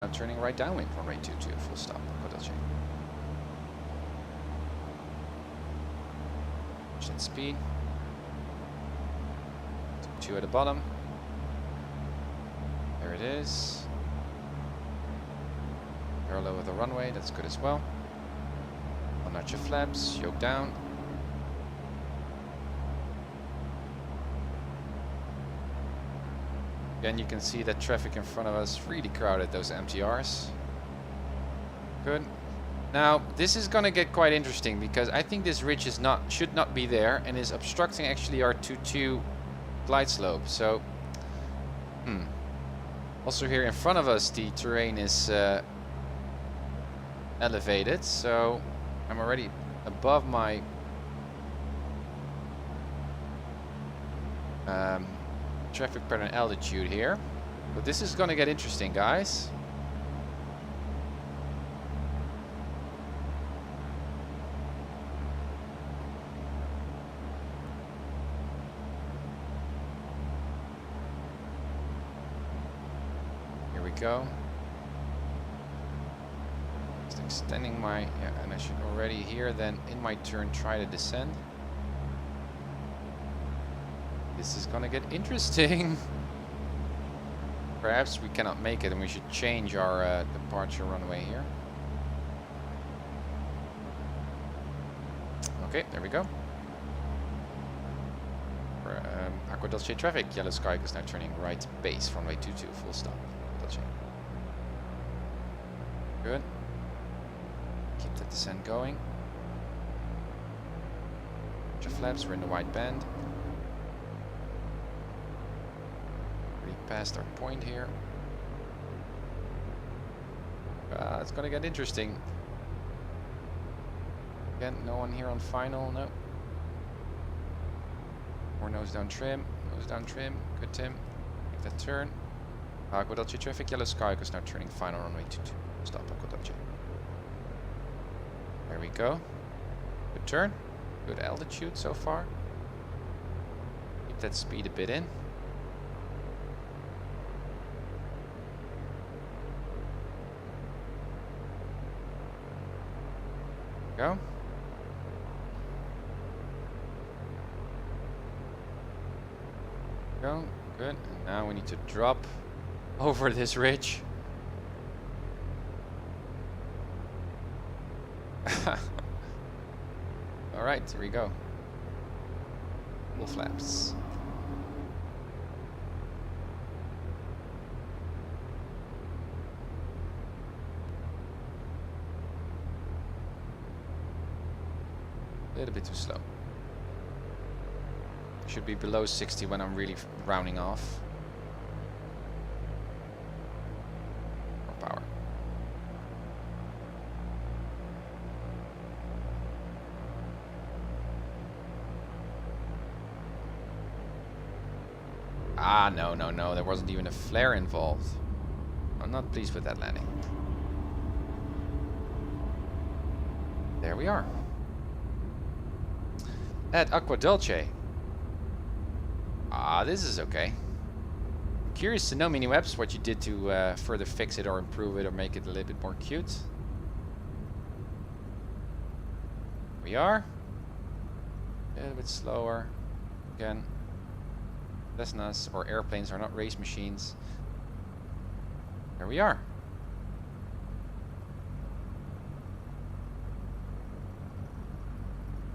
Now turning right downwind from rate 22, full stop, PilotEdge. Watch that speed. 2 at the bottom. There it is. Parallel with the runway, that's good as well. One notch of flaps, yoke down. Again, you can see that traffic in front of us really crowded, those MTRs. Good. Now, this is gonna get quite interesting because I think this ridge is should not be there and is obstructing actually our 2-2 glide slope. So, also here in front of us, the terrain is elevated, so I'm already above my traffic pattern altitude here. But this is gonna get interesting, guys. Here we go. Just extending my, yeah, and I should already here then in my turn try to descend. This is gonna get interesting. Perhaps we cannot make it and we should change our departure runway here. Okay, there we go. Aqua Dolce traffic, Yellow Skyhawk is now turning right base, runway 22, full stop. Dolce. Good. Keep that descent going. Bunch of flaps, we're in the wide band. Past our point here. It's gonna get interesting. Again, no one here on final, no. More nose down trim, good Tim. Make that turn. Aqua Dolce traffic, Yellow Skyhawk is now turning final runway 22. Stop Aqua Dolce. There we go. Good turn, good altitude so far. Keep that speed a bit in. Go. Go. Good. And now we need to drop over this ridge. All right, here we go. Full flaps. A little bit too slow. Should be below 60 when I'm really rounding off. More power. Ah, no, no, no. There wasn't even a flare involved. I'm not pleased with that landing. There we are. At Aqua Dolce. Ah, this is okay. I'm curious to know, MiniWebs, what you did to further fix it or improve it or make it a little bit more cute. We are. A little bit slower. Again. Cessnas or airplanes are not race machines. There we are.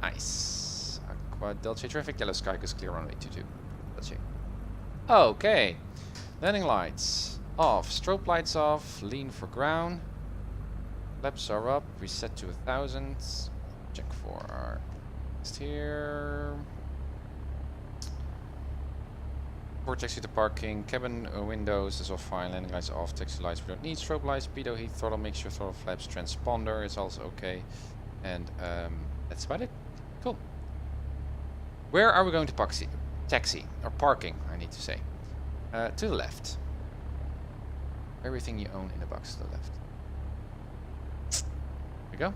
Nice. Aqua Dolce traffic, Yellow Skyhawk is clear runway 22. Dolce. Okay. Landing lights off, strobe lights off, lean for ground. Flaps are up, reset to 1000. Check for our next here. For taxi to parking, cabin windows is all fine, landing lights off, taxi lights we don't need, strobe lights, speedo, heat, throttle mixture, throttle flaps, transponder is also okay. And that's about it. Cool. Where are we going to taxi, or parking, I need to say. To the left. Everything you own in the box to the left. There we go.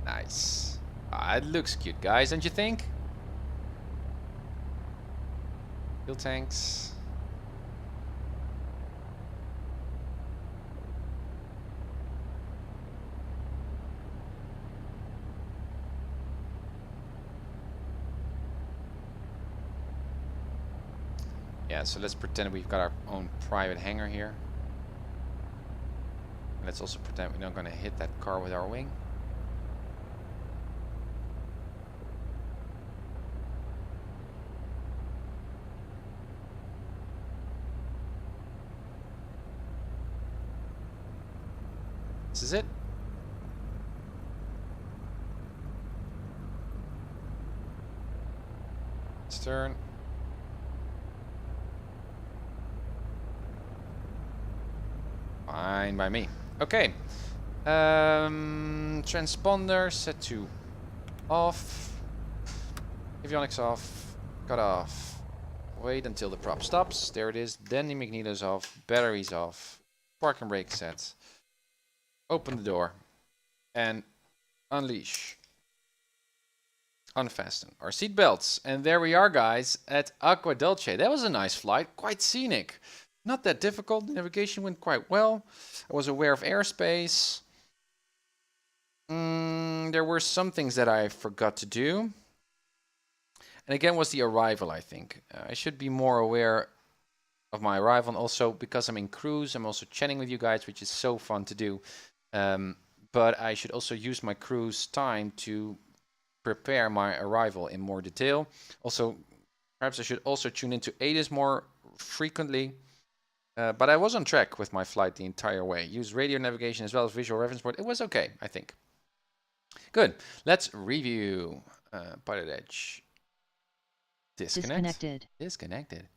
Nice. it looks cute, guys, don't you think? Fuel tanks. Yeah, so let's pretend we've got our own private hangar here. Let's also pretend we're not going to hit that car with our wing. This is it. Let's turn. Fine by me. Okay. Transponder set to off. Avionics off. Cut off. Wait until the prop stops. There it is. Then the magneto's off. Batteries off. Parking brake set. Open the door. And unleash. Unfasten our seat belts. And there we are, guys, at Acqua Dolce. That was a nice flight. Quite scenic. Not that difficult. The navigation went quite well. I was aware of airspace. There were some things that I forgot to do. And again was the arrival, I think. I should be more aware of my arrival. And also, because I'm in cruise, I'm also chatting with you guys, which is so fun to do. But I should also use my cruise time to prepare my arrival in more detail. Also, perhaps I should also tune into ADIS more frequently. But I was on track with my flight the entire way. Used radio navigation as well as visual reference board. It was okay, I think. Good. Let's review PilotEdge. Disconnected. Disconnected.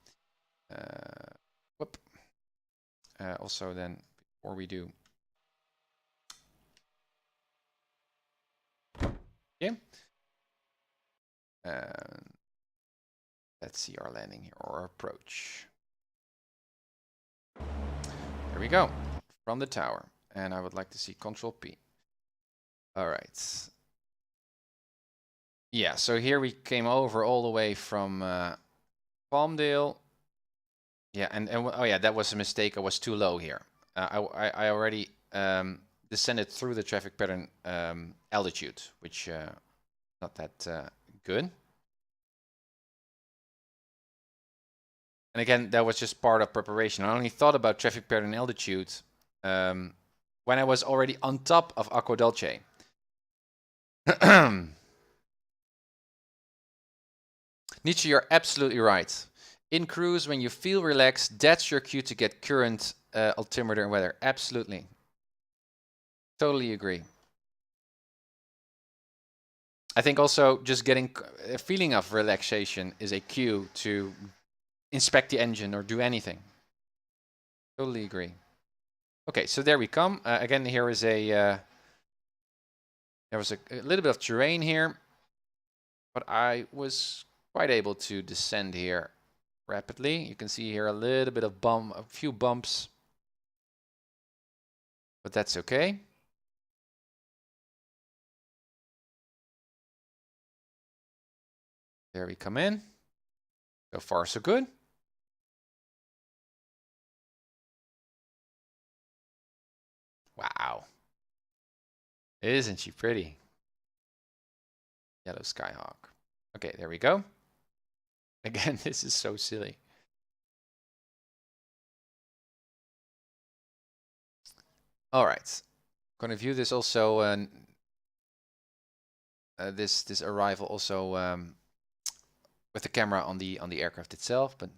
Whoop. Also then, before we do... Yeah. Let's see our landing here, or approach. There we go, from the tower. And I would like to see Control P. All right. Yeah, so here we came over all the way from Palmdale. Yeah, and oh yeah, that was a mistake. I was too low here. I already descended through the traffic pattern altitude, which not that good. And again, that was just part of preparation. I only thought about traffic pattern altitude when I was already on top of Acqua Dolce. Nietzsche, you're absolutely right. In cruise, when you feel relaxed, that's your cue to get current, altimeter, and weather. Absolutely. Totally agree. I think also just getting a feeling of relaxation is a cue to inspect the engine or do anything. Totally agree. Okay, so there we come. Again, here is a... there was a little bit of terrain here, but I was quite able to descend here rapidly. You can see here a little bit of a few bumps, but that's okay. There we come in. So far, so good. Wow. Isn't she pretty? Yellow Skyhawk. Okay, there we go. Again, this is so silly. All right. Going to view this also, this arrival also with the camera on the aircraft itself, but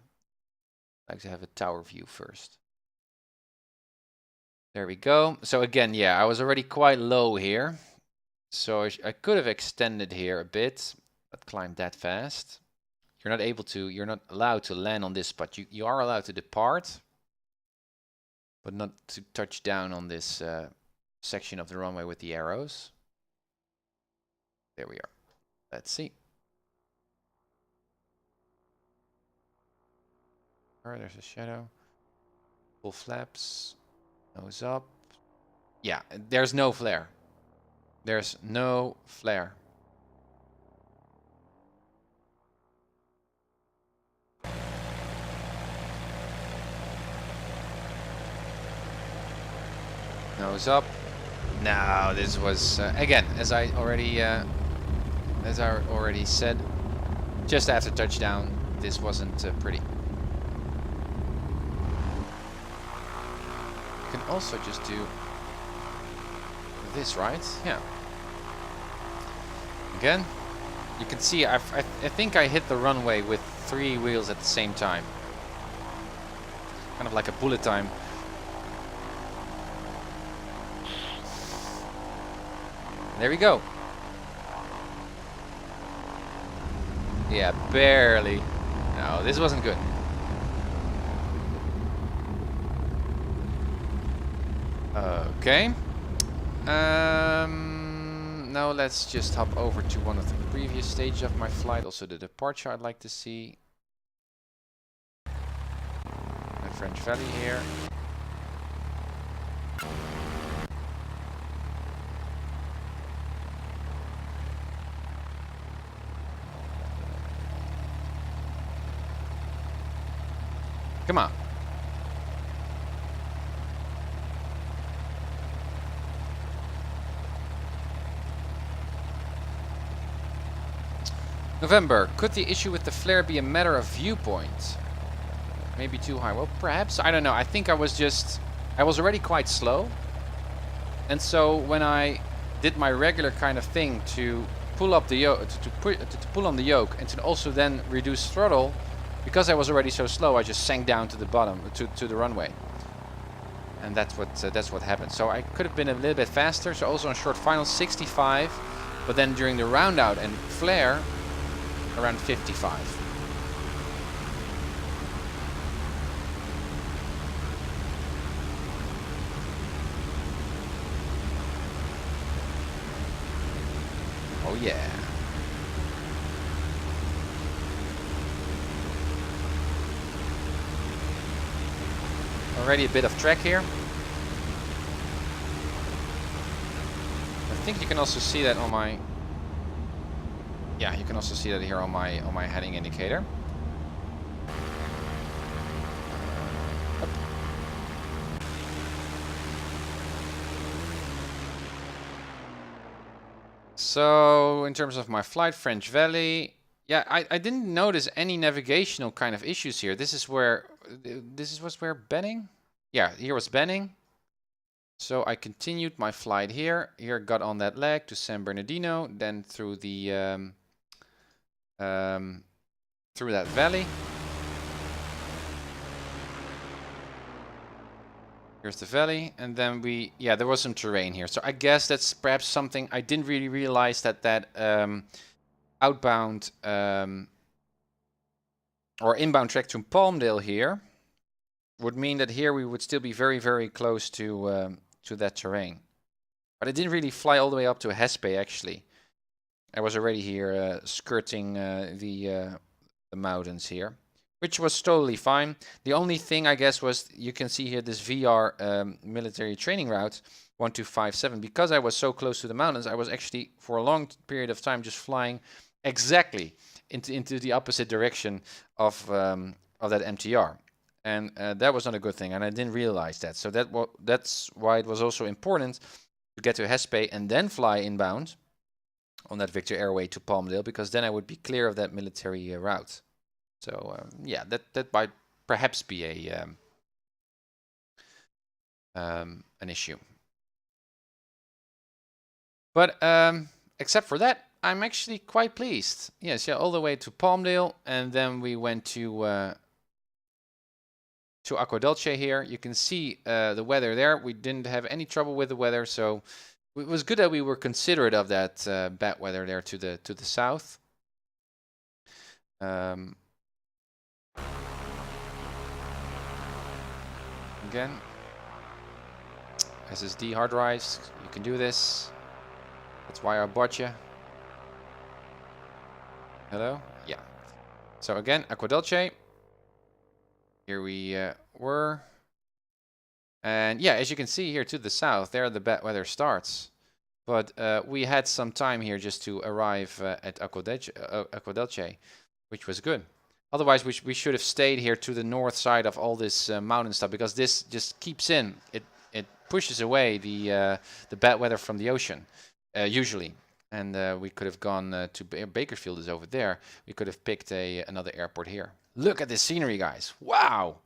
I like to have a tower view first. There we go. So again, yeah, I was already quite low here, so I could have extended here a bit, but climbed that fast. You're not allowed to land on this spot. You are allowed to depart, but not to touch down on this section of the runway with the arrows. There we are. Let's see. All right, there's a shadow. Full flaps. Nose up. Yeah, there's no flare. There's no flare. Nose up. No, this was again, as I already said, just after touchdown. This wasn't pretty. You can also just do this, right? Yeah. Again, you can see I think I hit the runway with 3 wheels at the same time. Kind of like a bullet time. There we go. Yeah, barely. No, this wasn't good. Okay. Now let's just hop over to one of the previous stages of my flight. Also the departure I'd like to see. The French Valley here. Come on. November. Could the issue with the flare be a matter of viewpoint? Maybe too high. Well, perhaps. I don't know. I think I was already quite slow. And so when I did my regular kind of thing to pull up the yoke, to pull on the yoke, and to also then reduce throttle, because I was already so slow, I just sank down to the bottom, to the runway. And that's what happened. So I could have been a little bit faster. So also on short final 65, but then during the round out and flare, around 55. Oh yeah. Already a bit of track here. I think you can also see that on my... Yeah, you can also see that here on my heading indicator. Up. So in terms of my flight, French Valley, yeah, I didn't notice any navigational kind of issues here. This was where Benning? Yeah, here was Benning. So I continued my flight here. Here got on that leg to San Bernardino, then through the through that valley. Here's the valley, and then there was some terrain here. So I guess that's perhaps something I didn't really realize, that outbound or inbound track to Palmdale here would mean that here we would still be very, very close to that terrain. But I didn't really fly all the way up to Hespe actually. I was already here skirting the mountains here, which was totally fine. The only thing I guess was, you can see here this VR military training route 1257. Because I was so close to the mountains, I was actually for a long period of time just flying exactly into the opposite direction of that MTR, and that was not a good thing, and I didn't realize that. So that's why it was also important to get to Hespe and then fly inbound on that Victor Airway to Palmdale, because then I would be clear of that military route. So yeah, that might perhaps be an issue. But except for that, I'm actually quite pleased. Yes, yeah, all the way to Palmdale, and then we went to Acqua Dolce here. You can see the weather there. We didn't have any trouble with the weather, so it was good that we were considerate of that bad weather there to the south. Again, SSD hard drives, you can do this. That's why I bought you. Hello? Yeah. So again, Acqua Dolce. Here we were. And yeah, as you can see here to the south, there the bad weather starts. But we had some time here just to arrive at Acqua Dolce, which was good. Otherwise, we should have stayed here to the north side of all this mountain stuff, because this just keeps in. it pushes away the bad weather from the ocean, usually. And we could have gone to Bakersfield is over there. We could have picked another airport here. Look at this scenery, guys. Wow.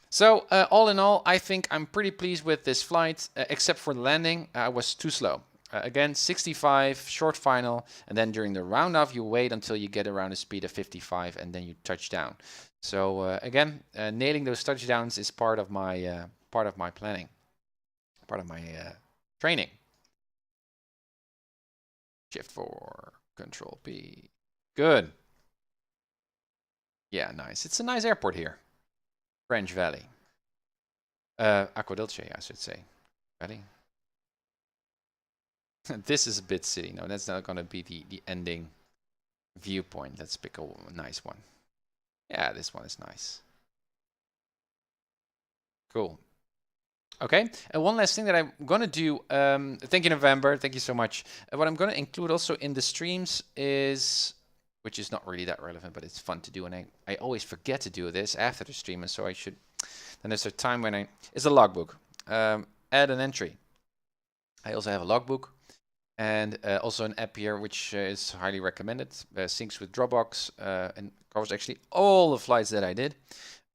So all in all, I think I'm pretty pleased with this flight, except for the landing. I was too slow. Again, 65, short final, and then during the round off, you wait until you get around a speed of 55, and then you touch down. So again, nailing those touchdowns is part of my planning, part of my training. Shift 4, Control P. Good. Yeah, nice. It's a nice airport here. French Valley. Acqua Dulce, I should say. Valley. This is a bit city. No, that's not going to be the ending viewpoint. Let's pick a nice one. Yeah, this one is nice. Cool. Okay, and one last thing that I'm going to do, thank you, November, thank you so much. What I'm going to include also in the streams is, which is not really that relevant, but it's fun to do, and I always forget to do this after the stream, and so I should, then there's a time when it's a logbook. Add an entry. I also have a logbook, and also an app here, which is highly recommended, syncs with Dropbox, and covers actually all the flights that I did.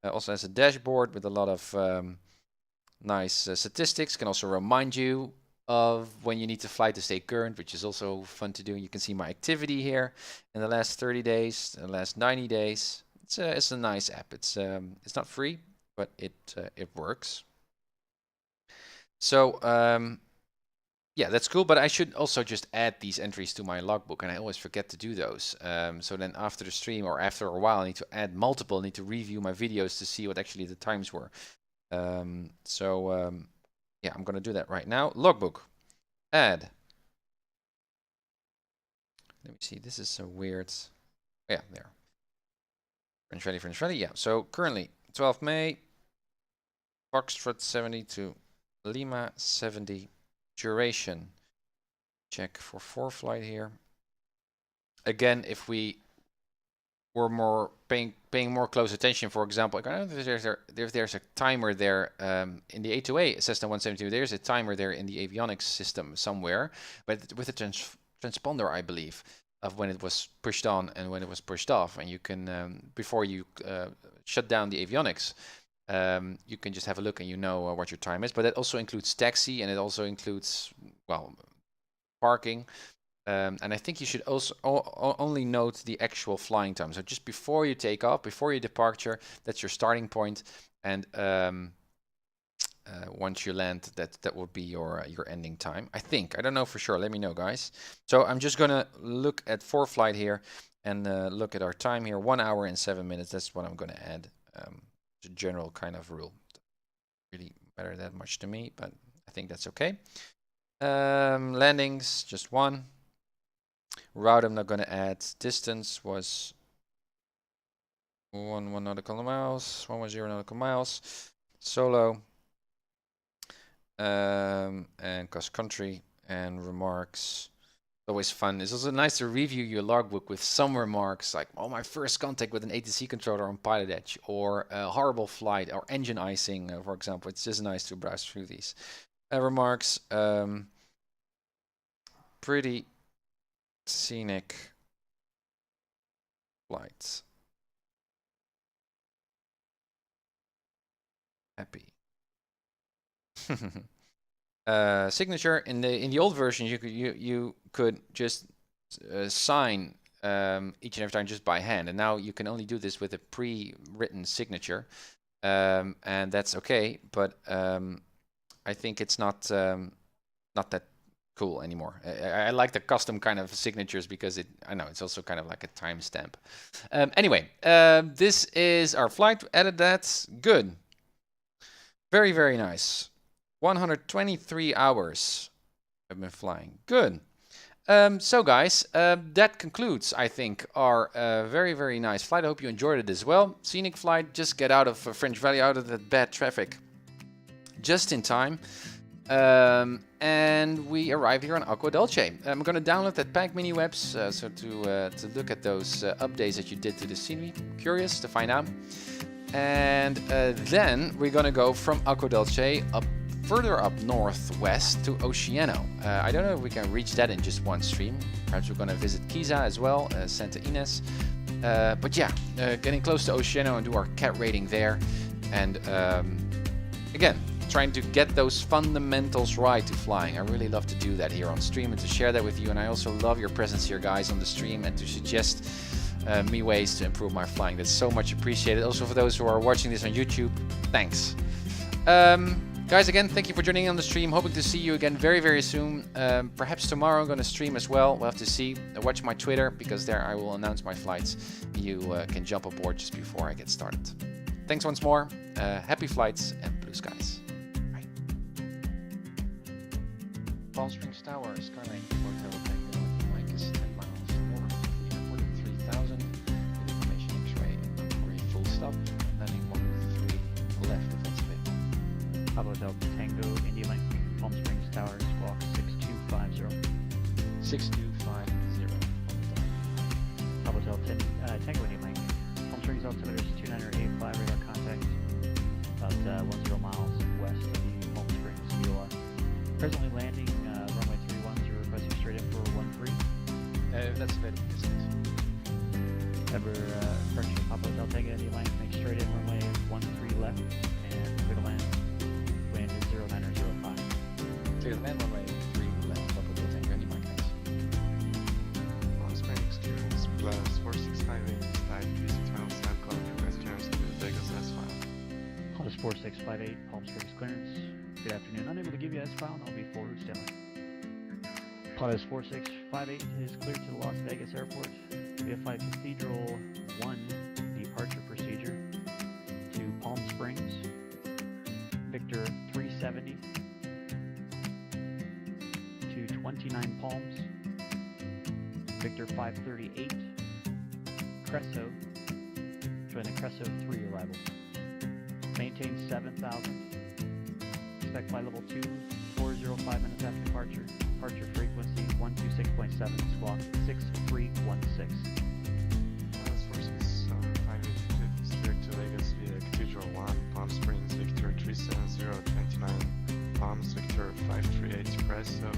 Also has a dashboard with a lot of nice statistics. Can also remind you of when you need to fly to stay current, which is also fun to do. You can see my activity here in the last 30 days, the last 90 days. It's a nice app. It's not free, but it works. So yeah, that's cool. But I should also just add these entries to my logbook, and I always forget to do those. So then after the stream or after a while, I need to add multiple. I need to review my videos to see what actually the times were. Yeah, I'm gonna do that right now. Logbook, add. Let me see. This is a weird. Oh, yeah, there. French Valley. Yeah. So currently 12 May. Foxtrot 70 to Lima 70. Duration. Check for ForeFlight here. Again, if we were more paying more close attention, for example, I don't know if there's a timer there in the A2A Cessna 172. There's a timer there in the avionics system somewhere, but with a transponder, I believe, of when it was pushed on and when it was pushed off, and you can before you shut down the avionics. You can just have a look and you know what your time is, but that also includes taxi, and it also includes, well, parking. And I think you should also only note the actual flying time. So just before you take off, before your departure, that's your starting point. And once you land, that will be your ending time. I think. I don't know for sure. Let me know, guys. So I'm just going to look at ForeFlight here and look at our time here. 1 hour and 7 minutes. That's what I'm going to add. It's a general kind of rule. Doesn't really matter that much to me, but I think that's okay. Landings, just one. Route I'm not going to add. Distance was 1 nautical miles, 110 nautical miles. Solo. And cross country and remarks. Always fun. It's also nice to review your logbook with some remarks like, oh, my first contact with an ATC controller on PilotEdge, or a horrible flight, or engine icing, for example. It's just nice to browse through these remarks. Pretty scenic flights. Happy. Signature in the old version, you could just sign each and every time just by hand, and now you can only do this with a pre-written signature, and that's okay. But I think it's not that cool anymore. I like the custom kind of signatures because I know it's also kind of like a timestamp. Anyway, this is our flight. Added that. Good. Very, very nice. 123 hours I've been flying. Good. So guys, that concludes, I think, our very, very nice flight. I hope you enjoyed it as well. Scenic flight, just get out of French Valley, out of that bad traffic just in time. And we arrived here on Acqua Dulce. I'm going to download that Pack Mini Webs so to look at those updates that you did to the scenery. Curious to find out. And then we're going to go from Acqua Dulce up further up northwest to Oceano. I don't know if we can reach that in just one stream. Perhaps we're going to visit Giza as well, Santa Ines. But yeah, getting close to Oceano and do our cat rating there. And again, trying to get those fundamentals right to flying. I really love to do that here on stream and to share that with you. And I also love your presence here, guys, on the stream, and to suggest me ways to improve my flying. That's so much appreciated. Also for those who are watching this on YouTube, thanks. Guys, again, thank you for joining on the stream. Hoping to see you again very, very soon. Perhaps tomorrow I'm going to stream as well. We'll have to see. Watch my Twitter, because there I will announce my flights. You can jump aboard just before I get started. Thanks once more. Happy flights and blue skies. Bye. Palm Springs Tower, Skyline Hotel Tango. Mike is 10 miles north. 3,000. Information X-ray for a full stop. Landing 13 left offensively. Pablo Delta Tango, India Link, Palm Springs Tower, squawk 6250. 6250. Pablo Delta Tango, India Link, Palm Springs altimeter is 2985, radar contact about 10 miles west of the Palm Springs VOR. Presently landing runway 31, you're requesting straight in for 13. That's available distance. Ever correction, Pablo Delta Tango, India Link, make straight in runway 13 left, and clear to land. Wind is 0905. Clear to land, runway 3 left, Pablo Delta Tango, India Link. Palm Springs clearance plus 4658, type PC12 snap call request clearance to Vegas S-file. Qantas 4658, Palm Springs clearance. Good afternoon. Unable to give you S-file, and I'll be full route standby. Qantas 4658 is cleared to the Las Vegas Airport. VFI Cathedral 1 departure procedure to Palm Springs. Victor 370 to 29 Palms. Victor 538. Cresso. Join the Cresso 3 arrival. Maintain 7,000. Expect flight level 2, 405 minutes after departure. Departure frequency 126.7, squawk 6316. Qantas 4658 steered to Vegas via Cathedral 1, Palm Springs, Victor 370, 29, Palms, Victor 538, Presso,